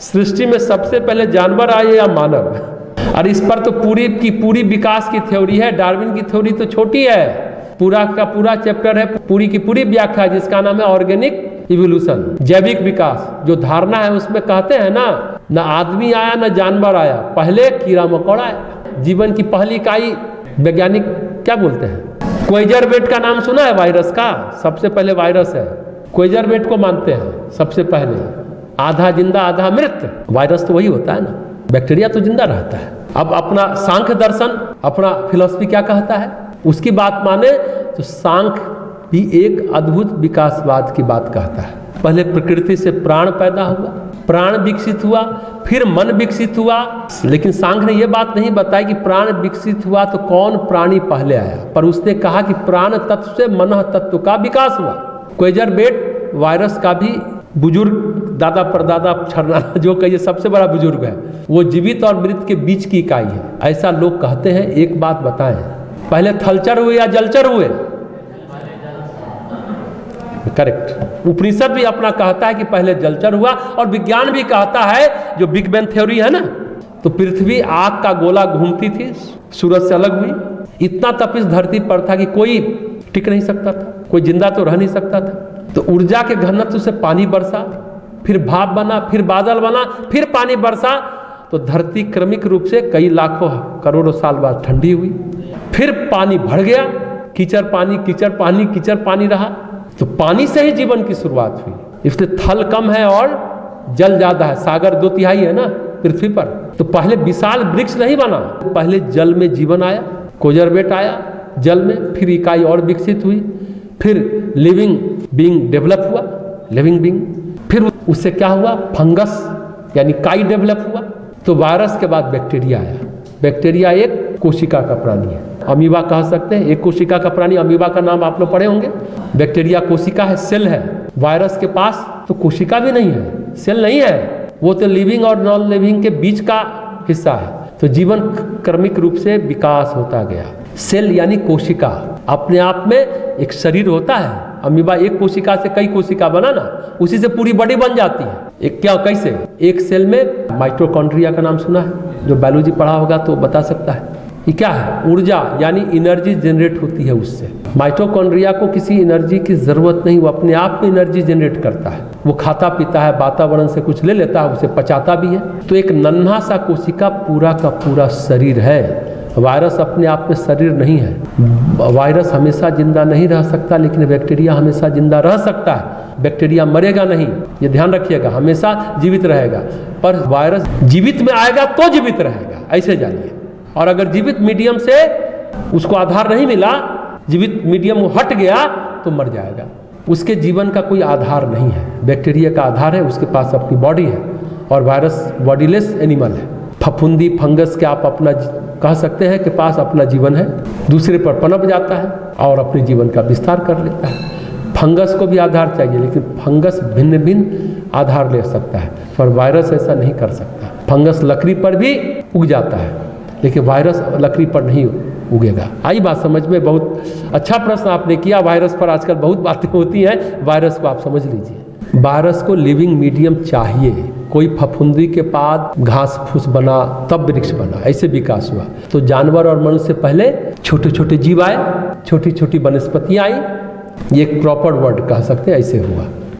सृष्टि में सबसे पहले जानवर आए या मानव? और इस पर तो पूरी की पूरी विकास की थ्योरी है। डार्विन की थ्योरी तो छोटी है, पूरा का पूरा चैप्टर है, पूरी की पूरी व्याख्या है जिसका नाम है ऑर्गेनिक इवोल्यूशन, जैविक विकास। जो धारणा है उसमें कहते हैं ना आदमी आया ना जानवर आया, पहले कीड़ा मकोड़ा आया। जीवन की पहली इकाई वैज्ञानिक क्या बोलते हैं? क्वेजरवेट का नाम सुना है? वायरस का सबसे पहले वायरस है, क्वेजरवेट को मानते हैं सबसे पहले। आधा जिंदा आधा मृत, वायरस तो वही होता है ना, बैक्टीरिया तो जिंदा रहता है। अब अपना सांख्य दर्शन, अपना फिलॉसफी क्या कहता है, उसकी बात माने तो सांख्य भी एक अद्भुत विकासवाद की बात कहता है। पहले प्रकृति से प्राण पैदा हुआ, प्राण विकसित हुआ, फिर मन विकसित हुआ। लेकिन सांख्य ने यह बात नहीं बताई कि प्राण विकसित हुआ तो कौन प्राणी पहले आया, पर उसने कहा कि प्राण तत्व से मन तत्व का विकास हुआ। क्वेजरवेट वायरस का भी बुजुर्ग दादा परदादा छरना जो कहिए सबसे बड़ा बुजुर्ग है, वो जीवित और मृत के बीच की इकाई है, ऐसा लोग कहते हैं। एक बात बताएं, पहले थलचर हुए या जलचर हुए? करेक्ट। उपनिषद भी अपना कहता है कि पहले जलचर हुआ, और विज्ञान भी कहता है, जो बिग बैंग थ्योरी है ना, तो पृथ्वी आग का गोला घूमती थी, सूरज से अलग हुई, इतना तपिश धरती पर था कि कोई टिक नहीं सकता था, कोई जिंदा तो रह नहीं सकता था। तो ऊर्जा के घनत्व से पानी बरसा, फिर भाप बना, फिर बादल बना, फिर पानी बरसा, तो धरती क्रमिक रूप से कई लाखों करोड़ों साल बाद ठंडी हुई, फिर पानी बढ़ गया, कीचड़ पानी कीचड़ पानी कीचड़ पानी रहा। तो पानी से ही जीवन की शुरुआत हुई। इसलिए थल कम है और जल ज्यादा है, सागर 2/3 है ना पृथ्वी पर। तो पहले विशाल वृक्ष नहीं बना, पहले जल में जीवन आया, क्वेजरवेट आया जल में, फिर इकाई और विकसित हुई, फिर लिविंग बीइंग डेवलप हुआ, लिविंग बीइंग, फिर उससे क्या हुआ, फंगस यानी काई डेवलप हुआ। तो वायरस के बाद बैक्टीरिया आया। बैक्टीरिया एक कोशिका का प्राणी है, अमीबा कह सकते हैं, एक कोशिका का प्राणी। अमीबा का नाम आप लोग पढ़े होंगे। बैक्टीरिया कोशिका है, सेल है। वायरस के पास तो कोशिका भी नहीं है, सेल नहीं है, वो तो लिविंग और नॉन लिविंग के बीच का हिस्सा है। तो जीवन क्रमिक रूप से विकास होता गया। सेल यानी कोशिका, अपने आप में एक शरीर होता है। अमीबा एक कोशिका से कई कोशिका बना ना, उसी से पूरी बॉडी बन जाती है। एक क्या कैसे, एक सेल में माइटोकॉन्ड्रिया का नाम सुना है, जो बायोलॉजी पढ़ा होगा तो बता सकता है। ये क्या है, ऊर्जा यानी एनर्जी जनरेट होती है उससे। माइटोकॉन्ड्रिया को किसी एनर्जी की जरूरत नहीं, वो अपने आप में एनर्जी जनरेट करता है। वो खाता पीता है, वातावरण से कुछ ले लेता है, उसे पचाता भी है। तो एक नन्हा सा कोशिका पूरा का पूरा शरीर है। वायरस अपने आप में शरीर नहीं है। वायरस हमेशा जिंदा नहीं रह सकता, लेकिन बैक्टीरिया हमेशा जिंदा रह सकता है। बैक्टीरिया मरेगा नहीं, ये ध्यान रखिएगा, हमेशा जीवित रहेगा। पर वायरस जीवित में आएगा तो जीवित रहेगा, ऐसे जानिए। और अगर जीवित मीडियम से उसको आधार नहीं मिला, जीवित मीडियम हट गया तो मर जाएगा। उसके जीवन का कोई आधार नहीं है। बैक्टीरिया का आधार है, उसके पास अपनी बॉडी है, और वायरस बॉडीलेस एनिमल है। फफूंदी फंगस के आप अपना कह सकते हैं कि पास अपना जीवन है, दूसरे पर पनप जाता है और अपने जीवन का विस्तार कर लेता है। फंगस को भी आधार चाहिए, लेकिन फंगस भिन्न भिन्न आधार ले सकता है, पर वायरस ऐसा नहीं कर सकता। फंगस लकड़ी पर भी उग जाता है, लेकिन वायरस लकड़ी पर नहीं उगेगा। आई बात समझ में? बहुत अच्छा प्रश्न आपने किया। वायरस पर आजकल बहुत बातें होती हैं, वायरस को आप समझ लीजिए। वायरस को लिविंग मीडियम चाहिए। कोई फफूंदी के बाद घास फूस बना, तब वृक्ष बना, ऐसे विकास हुआ। तो जानवर और मनुष्य से पहले छोटे छोटे जीव आए, छोटी छोटी वनस्पतियां आई। ये एक प्रॉपर वर्ड कह सकते हैं, ऐसे हुआ।